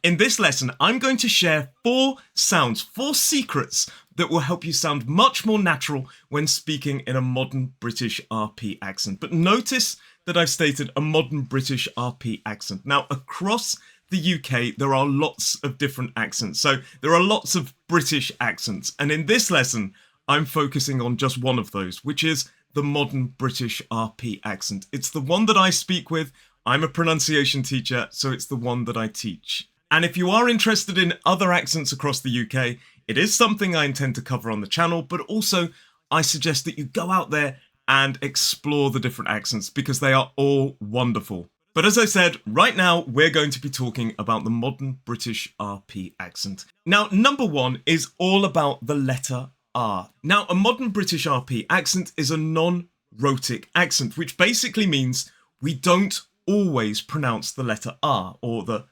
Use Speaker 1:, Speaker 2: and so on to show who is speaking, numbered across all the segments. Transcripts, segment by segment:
Speaker 1: In this lesson, I'm going to share 4 sounds, 4 secrets that will help you sound much more natural when speaking in a modern British RP accent. But notice that I've stated a modern British RP accent. Now, across the UK, there are lots of different accents. So there are lots of British accents. And in this lesson, I'm focusing on just one of those, which is the modern British RP accent. It's the one that I speak with. I'm a pronunciation teacher, so it's the one that I teach. And if you are interested in other accents across the UK, it is something I intend to cover on the channel, but also I suggest that you go out there and explore the different accents because they are all wonderful. But as I said, right now we're going to be talking about the modern British RP accent. Now, number 1 is all about the letter R. Now, a modern British RP accent is a non-rhotic accent, which basically means we don't always pronounce the letter R or the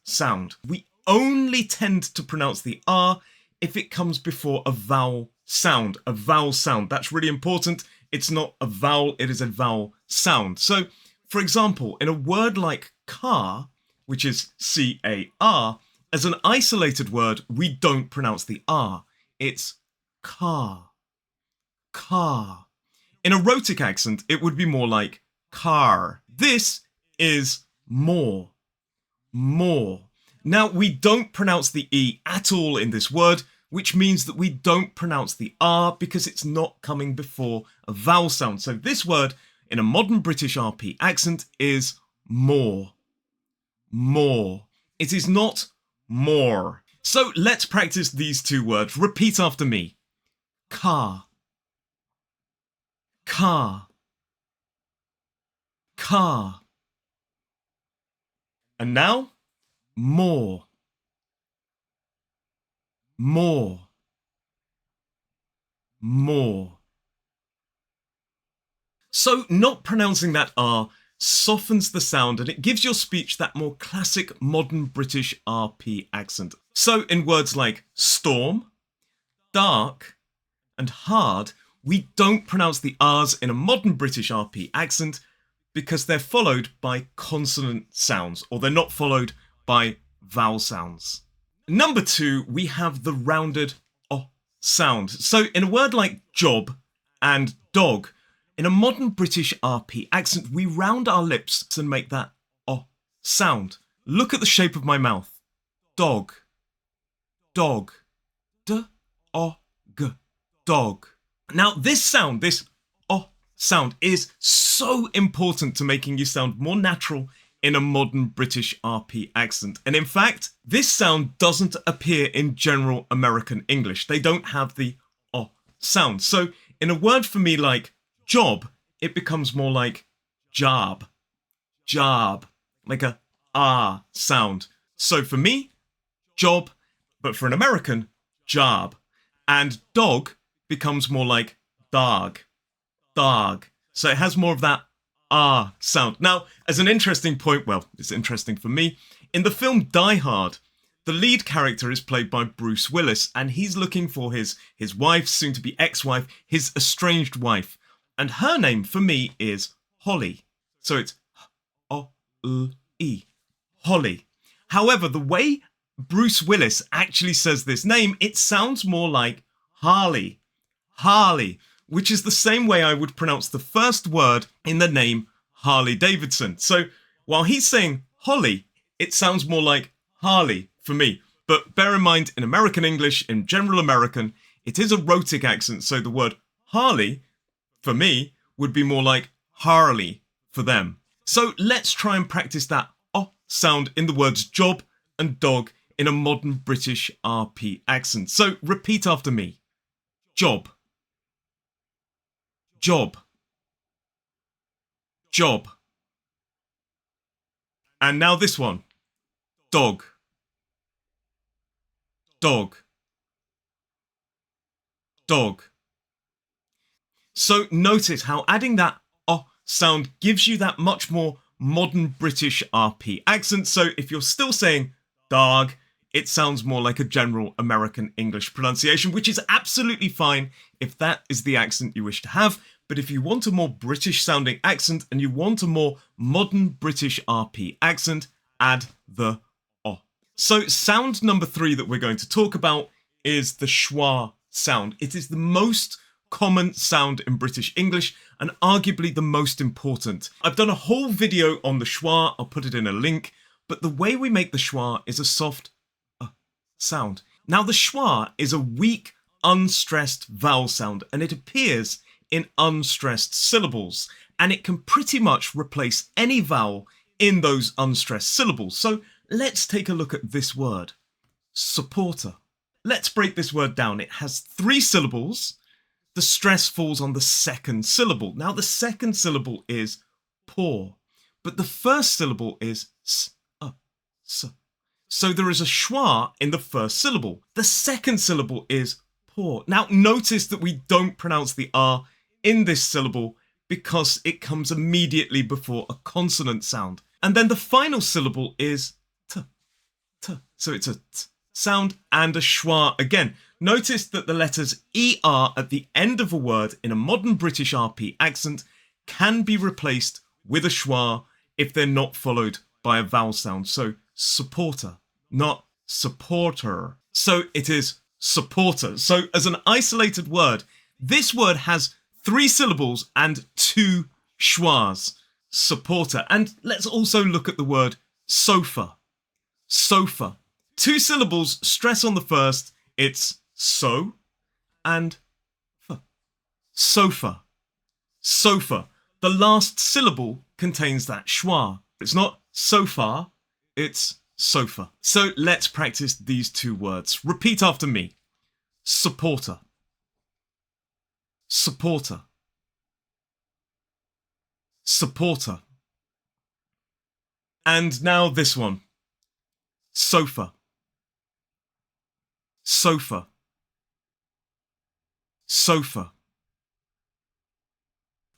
Speaker 1: sound. We only tend to pronounce the R if it comes before a vowel sound. A vowel sound. That's really important. It's not a vowel, it is a vowel sound. So, for example, in a word like car, which is C-A-R, as an isolated word, we don't pronounce the R. It's car. Car. In a rhotic accent, it would be more like car. This is more. More. Now, we don't pronounce the E at all in this word, which means that we don't pronounce the R because it's not coming before a vowel sound. So this word in a modern British RP accent is more. More. It is not more. So let's practice these 2 words. Repeat after me. Car. Car. Car. And now, more. More. More. So not pronouncing that R softens the sound and it gives your speech that more classic modern British RP accent. So in words like storm, dark, and hard, we don't pronounce the R's in a modern British RP accent because they're followed by consonant sounds, or they're not followed by vowel sounds. Number 2, we have the rounded O sound. So in a word like job and dog, in a modern British RP accent, we round our lips and make that O sound. Look at the shape of my mouth. Dog. Dog. D-O-G. Dog. Now this sound, this O sound, is so important to making you sound more natural in a modern British RP accent. And in fact, this sound doesn't appear in general American English. They don't have the O sound. So in a word for me like job, it becomes more like job. Job. Like a R sound. So for me, job, but for an American, job. And dog becomes more like dog. Dog. So it has more of that R sound. Now, as an interesting point, well, it's interesting for me, in the film Die Hard, the lead character is played by Bruce Willis, and he's looking for his wife, soon to be ex-wife, his estranged wife. And her name for me is Holly. So it's H-O-L-E. Holly. However, the way Bruce Willis actually says this name, it sounds more like Harley. Harley. Which is the same way I would pronounce the first word in the name Harley Davidson. So while he's saying Holly, it sounds more like Harley for me. But bear in mind, in American English, in general American, it is a rhotic accent. So the word Harley, for me, would be more like Harley for them. So let's try and practice that O sound in the words job and dog in a modern British RP accent. So repeat after me. Job. Job. Job. And now this one. Dog. Dog. Dog. So notice how adding that O sound gives you that much more modern British RP accent. So if you're still saying dog, it sounds more like a general American English pronunciation, which is absolutely fine if that is the accent you wish to have. But if you want a more British sounding accent and you want a more modern British RP accent, add the O So sound number 3 that we're going to talk about is the schwa sound. It is the most common sound in British English and arguably the most important. I've done a whole video on the schwa, I'll put it in a link, but the way we make the schwa is a soft sound. Now the schwa is a weak, unstressed vowel sound and it appears in unstressed syllables and it can pretty much replace any vowel in those unstressed syllables. So let's take a look at this word, supporter. Let's break this word down. It has 3 syllables. The stress falls on the second syllable. Now the second syllable is poor, but the first syllable is s. So there is a schwa in the first syllable. The second syllable is poor. Now notice that we don't pronounce the R in this syllable because it comes immediately before a consonant sound. And then the final syllable is t. So it's a t sound and a schwa again. Notice that the letters ER at the end of a word in a modern British RP accent can be replaced with a schwa if they're not followed by a vowel sound. So supporter, not supporter. So it is supporter. So as an isolated word, this word has 3 syllables and 2 schwas. Supporter. And let's also look at the word sofa. Sofa. 2 syllables, stress on the first, it's so and f. Sofa. Sofa. The last syllable contains that schwa. It's not so far, it's sofa. So let's practice these 2 words. Repeat after me. Supporter. Supporter. Supporter. And now this one. Sofa. Sofa. Sofa.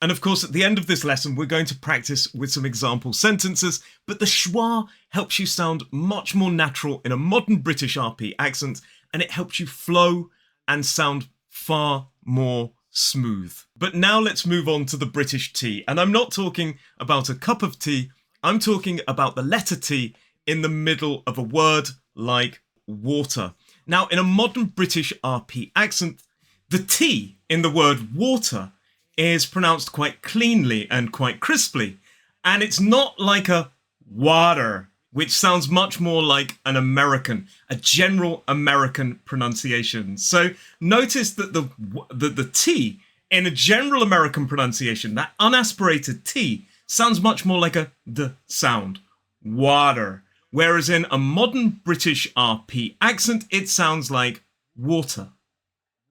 Speaker 1: And of course, at the end of this lesson, we're going to practice with some example sentences, but the schwa helps you sound much more natural in a modern British RP accent, and it helps you flow and sound far more smooth. But now let's move on to the British T. And I'm not talking about a cup of tea, I'm talking about the letter T in the middle of a word like water. Now, in a modern British RP accent, the T in the word water is pronounced quite cleanly and quite crisply. And it's not like a water, which sounds much more like an American, a general American pronunciation. So notice that the T in a general American pronunciation, that unaspirated T, sounds much more like a D sound, water. Whereas in a modern British RP accent, it sounds like water,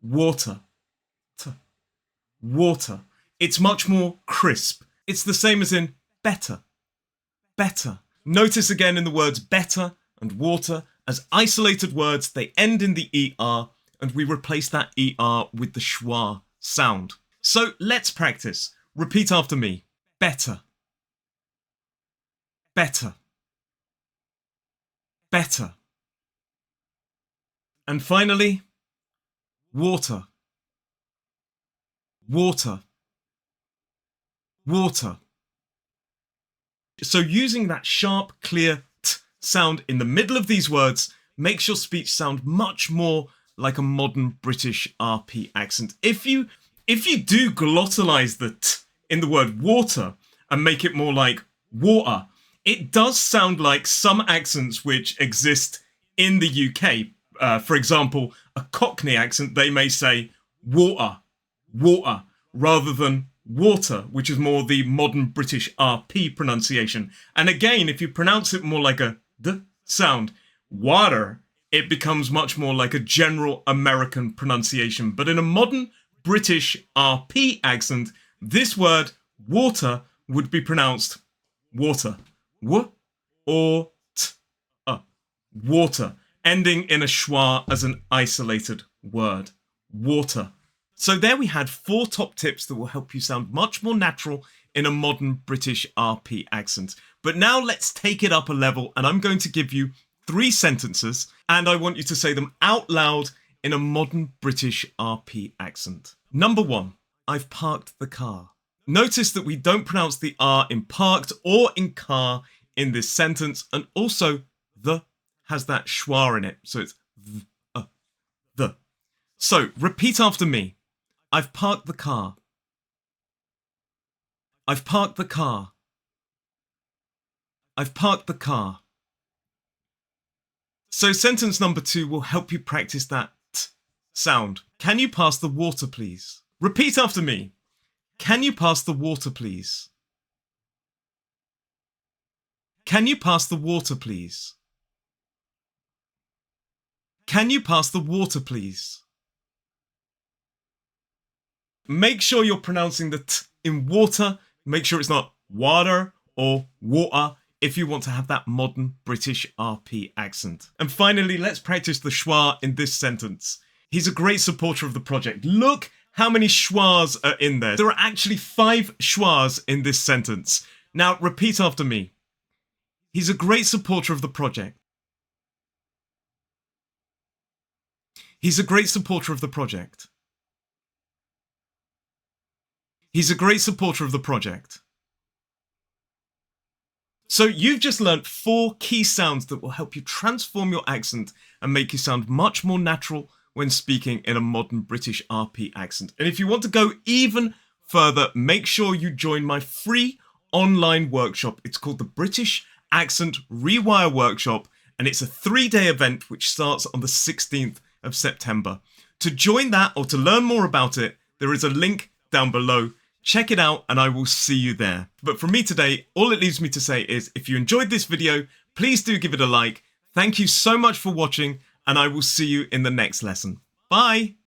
Speaker 1: water, t, water. It's much more crisp. It's the same as in better, better. Notice again in the words better and water, as isolated words, they end in the ER, and we replace that ER with the schwa sound. So let's practice. Repeat after me. Better, better, better. And finally, water, water, water. So using that sharp, clear t sound in the middle of these words makes your speech sound much more like a modern British RP accent. If you do glottalize the t in the word water and make it more like water, it does sound like some accents which exist in the UK. For example, a Cockney accent, they may say water, water, rather than water, which is more the modern British RP pronunciation. And again, if you pronounce it more like a D sound, water, it becomes much more like a general American pronunciation. But in a modern British RP accent, this word water would be pronounced water, w or t, water, ending in a schwa as an isolated word, water. So there we had 4 top tips that will help you sound much more natural in a modern British RP accent. But now let's take it up a level, and I'm going to give you 3 sentences, and I want you to say them out loud in a modern British RP accent. Number 1, I've parked the car. Notice that we don't pronounce the R in parked or in car in this sentence, and also the has that schwa in it, so it's the. So repeat after me. I've parked the car. I've parked the car. I've parked the car. So sentence number 2 will help you practice that t sound. Can you pass the water, please? Repeat after me. Can you pass the water, please? Can you pass the water, please? Can you pass the water, please? Make sure you're pronouncing the t in water. Make sure it's not water or water if you want to have that modern British RP accent. And finally, let's practice the schwa in this sentence. He's a great supporter of the project. Look how many schwas are in there. There are actually 5 schwas in this sentence. Now repeat after me. He's a great supporter of the project. He's a great supporter of the project. He's a great supporter of the project. So you've just learnt 4 key sounds that will help you transform your accent and make you sound much more natural when speaking in a modern British RP accent. And if you want to go even further, make sure you join my free online workshop. It's called the British Accent Rewire Workshop, and it's a 3-day event which starts on the 16th of September. To join that or to learn more about it, there is a link down below. Check it out and I will see you there. But from me today, all it leaves me to say is if you enjoyed this video, please do give it a like. Thank you so much for watching and I will see you in the next lesson. Bye!